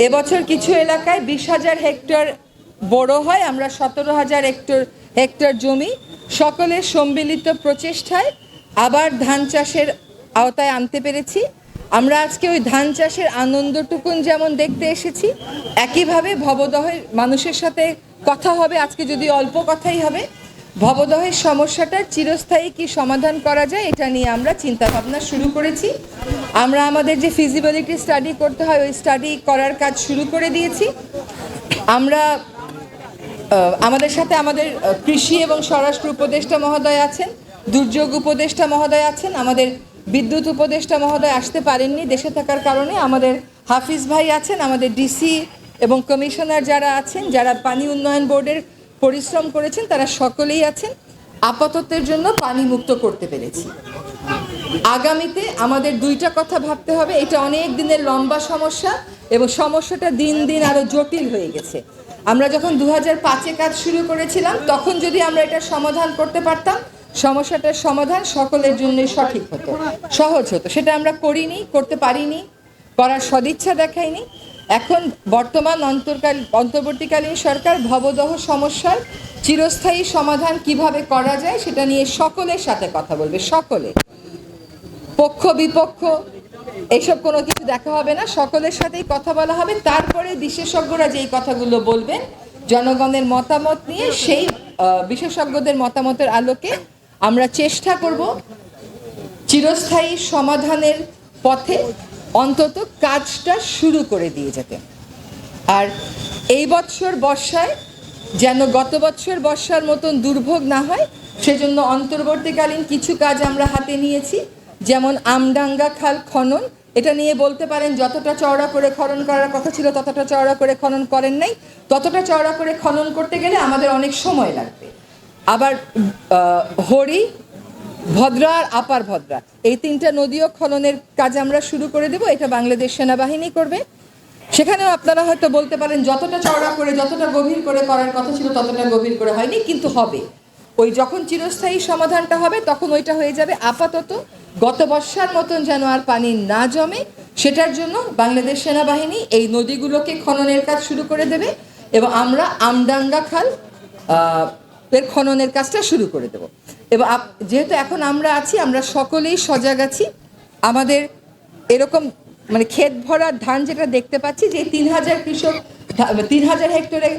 এবছর কিছু এলাকায় 20,000 হেক্টর বড় হয়, আমরা 17,000 হেক্টর জমি সকলের সম্মিলিত প্রচেষ্টায় আবার ধান চাষের আওতায় আনতে পেরেছি। আমরা আজকে ওই ধান চাষের আনন্দটুকুন যেমন দেখতে এসেছি, একইভাবে ভবদহের মানুষের সাথে কথা হবে। আজকে যদি অল্প কথাই হবে, ভবদহের সমস্যাটার চিরস্থায়ী কি সমাধান করা যায় এটা নিয়ে আমরা চিন্তা ভাবনা শুরু করেছি। আমরা আমাদের যে ফিজিবিলিটি স্টাডি করতে হয় ওই স্টাডি করার কাজ শুরু করে দিয়েছি। আমরা আমাদের সাথে আমাদের কৃষি এবং স্বরাষ্ট্র উপদেষ্টা মহোদয় আছেন, দুর্যোগ উপদেষ্টা মহোদয় আছেন, আমাদের বিদ্যুৎ উপদেষ্টা মহোদয় আসতে পারেননি দেশে থাকার কারণে, আমাদের হাফিজ ভাই আছেন, আমাদের ডিসি এবং কমিশনার যারা আছেন, যারা পানি উন্নয়ন বোর্ডের পরিশ্রম করেছেন তারা সকলেই আছেন। আপাততের জন্য পানি মুক্ত করতে পেরেছি। আগামীতে আমাদের দুইটা কথা ভাবতে হবে। এটা অনেক দিনের লম্বা সমস্যা এবং সমস্যাটা দিন দিন আরো জটিল হয়ে গেছে। আমরা যখন 2005-এ কাজ শুরু করেছিলাম তখন যদি আমরা এটা সমাধান করতে পারতাম, সমস্যাটার সমাধান সকলের জন্য সঠিক হতো, সহজ হতো। সেটা আমরা করিনি, করতে পারিনি, করার সদিচ্ছা দেখাইনি। এখন বর্তমান অন্তর্বর্তীকালীন সরকার ভবদহ সমস্যার চিরস্থায়ী সমাধান কিভাবে করা যায় সেটা নিয়ে সকলের সাথে কথা বলবে। সকলে, পক্ষ বিপক্ষ এইসব কোনো কিছু দেখা হবে না, সকলের সাথেই কথা বলা হবে। তারপরে বিশেষজ্ঞরা যেই কথাগুলো বলবেন জনগণের মতামত নিয়ে সেই বিশেষজ্ঞদের মতামতের আলোকে আমরা চেষ্টা করব চিরস্থায়ী সমাধানের পথে অন্তত কাজটা শুরু করে দিয়ে যেতে। আর এই বছর বর্ষায় যেন গত বছর বর্ষার মতন দুর্ভোগ না হয় সেজন্য অন্তর্বর্তীকালীন কিছু কাজ আমরা হাতে নিয়েছি। যেমন আমডাঙ্গা খাল খনন, এটা নিয়ে বলতে পারেন যতটা চওড়া করে খনন করার কথা ছিল ততটা চওড়া করে খনন করেন নাই। ততটা চওড়া করে খনন করতে গেলে আমাদের অনেক সময় লাগবে। আবার হরি, ভদ্রা আর আপার ভদ্রা এই তিনটা নদীও খননের কাজ আমরা শুরু করে দেব। এটা বাংলাদেশ সেনাবাহিনী করবে। সেখানেও আপনারা হয়তো বলতে পারেন যতটা চওড়া করে যতটা গভীর করে করার কথা ছিল ততটা গভীর করে হয়নি, কিন্তু হবে। ওই যখন চিরস্থায়ী সমাধানটা হবে তখন ওইটা হয়ে যাবে। আপাতত গত বর্ষার মতন যেন আর পানি না জমে সেটার জন্য বাংলাদেশ সেনাবাহিনী এই নদীগুলোকে খননের কাজ শুরু করে দেবে এবং আমরা আমডাঙ্গা খাল এর খননের কাজটা শুরু করে দেব। এবং যেহেতু এখন আমরা আছি, আমরা সকলেই সজাগ আছি। আমাদের এরকম মানে ক্ষেত ভরা ধান যেটা দেখতে পাচ্ছি, যে 3,000 কৃষক 3,000 হেক্টরে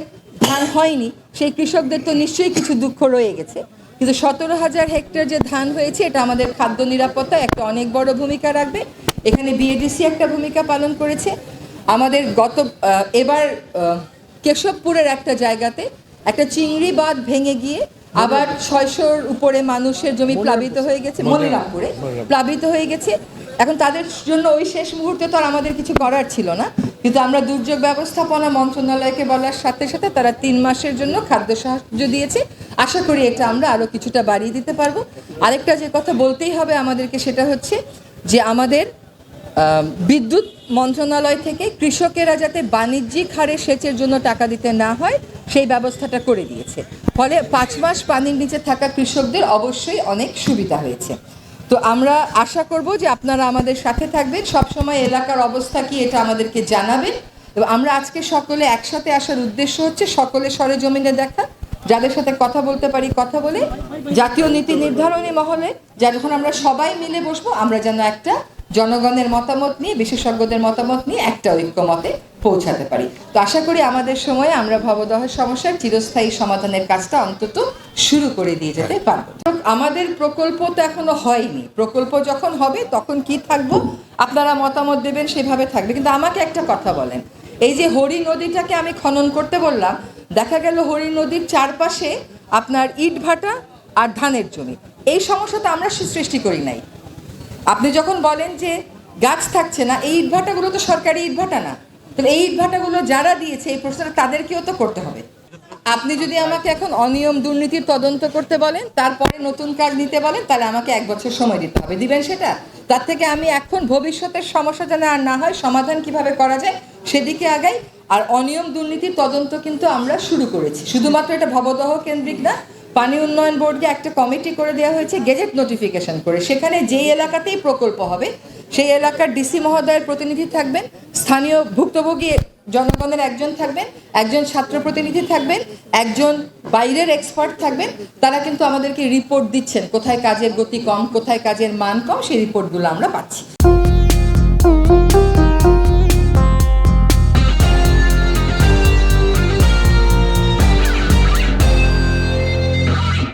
ধান হয়নি, সেই কৃষকদের তো নিশ্চয়ই কিছু দুঃখ রয়ে গেছে। কিন্তু 17,000 হেক্টর যে ধান হয়েছে এটা আমাদের খাদ্য নিরাপত্তায় একটা অনেক বড় ভূমিকা রাখবে। এখানে বিএডিসি একটা ভূমিকা পালন করেছে। আমাদের এবার কেশবপুরের একটা জায়গাতে একটা চিংড়ি বাঁধ ভেঙে গিয়ে আবার 600-র উপরে মানুষের জমি প্লাবিত হয়ে গেছে, মনিরামপুরে প্লাবিত হয়ে গেছে। এখন তাদের জন্য ওই শেষ মুহূর্তে তো আর আমাদের কিছু করার ছিল না, কিন্তু আমরা দুর্যোগ ব্যবস্থাপনা মন্ত্রণালয়কে বলার সাথে সাথে তারা 3 মাসের জন্য খাদ্য সাহায্য দিয়েছে। আশা করি এটা আমরা আরও কিছুটা বাড়িয়ে দিতে পারবো। আরেকটা যে কথা বলতেই হবে আমাদেরকে সেটা হচ্ছে যে আমাদের বিদ্যুৎ মন্ত্রণালয় থেকে কৃষকেরা যাতে বাণিজ্যিক হারে সেচের জন্য টাকা দিতে না হয় সেই ব্যবস্থাটা করে দিয়েছে। ফলে 5 মাস পানির নিচে থাকা কৃষকদের অবশ্যই অনেক সুবিধা হয়েছে। তো আমরা আশা করব যে আপনারা আমাদের সাথে থাকবেন, সবসময় এলাকার অবস্থা কি এটা আমাদেরকে জানাবেন। এবং আমরা আজকে সকলে একসাথে আসার উদ্দেশ্য হচ্ছে সকলে সরেজমিনে দেখা, যাদের সাথে কথা বলতে পারি কথা বলে, জাতীয় নীতি নির্ধারণী মহলে যখন আমরা সবাই মিলে বসবো আমরা যেন একটা জনগণের মতামত নিয়ে, বিশেষজ্ঞদের মতামত নিয়ে একটা ঐক্যমতে পৌঁছাতে পারি। তো আশা করি আমাদের সময়ে আমরা ভবদহের সমস্যার চিরস্থায়ী সমাধানের কাজটা অন্তত শুরু করে দিয়ে যেতে পারবো। আমাদের প্রকল্প তো এখনো হয়নি, প্রকল্প যখন হবে তখন কি থাকবো আপনারা মতামত দেবেন, সেভাবে থাকবে। কিন্তু আমাকে একটা কথা বলেন, এই যে হরি নদীটাকে আমি খনন করতে বললাম, দেখা গেল হরি নদীর চারপাশে আপনার ইট ভাটা আর ধানের জমি, এই সমস্যাটা আমরা সৃষ্টি করি নাই। আপনি যখন বলেন যে গাছ থাকছে না, এই ইটভাটাগুলো তো সরকারি ইটভাটা না, তাহলে এই ইটভাটাগুলো যারা দিয়েছে এই প্রশ্নটা তাদেরকেও তো করতে হবে। আপনি যদি আমাকে এখন অনিয়ম দুর্নীতির তদন্ত করতে বলেন, তারপরে নতুন কাজ নিতে বলেন, তাহলে আমাকে 1 বছর সময় দিতে হবে। দিবেন সেটা? তার থেকে আমি এখন ভবিষ্যতের সমস্যা যেন আর না হয়, সমাধান কিভাবে করা যায় সেদিকে আগাই। আর অনিয়ম দুর্নীতির তদন্ত কিন্তু আমরা শুরু করেছি, শুধুমাত্র এটা ভবদহ কেন্দ্রিক না, পানি উন্নয়ন বোর্ডকে একটা কমিটি করে দেওয়া হয়েছে গেজেট নোটিফিকেশন করে। সেখানে যেই এলাকাতেই প্রকল্প হবে সেই এলাকার ডিসি মহোদয়ের প্রতিনিধি থাকবেন, স্থানীয় ভুক্তভোগী জনগণের একজন থাকবেন, একজন ছাত্র প্রতিনিধি থাকবেন, একজন বাইরের এক্সপার্ট থাকবেন। তারা কিন্তু আমাদেরকে রিপোর্ট দিচ্ছেন কোথায় কাজের গতি কম, কোথায় কাজের মান কম, সেই রিপোর্টগুলো আমরা পাচ্ছি।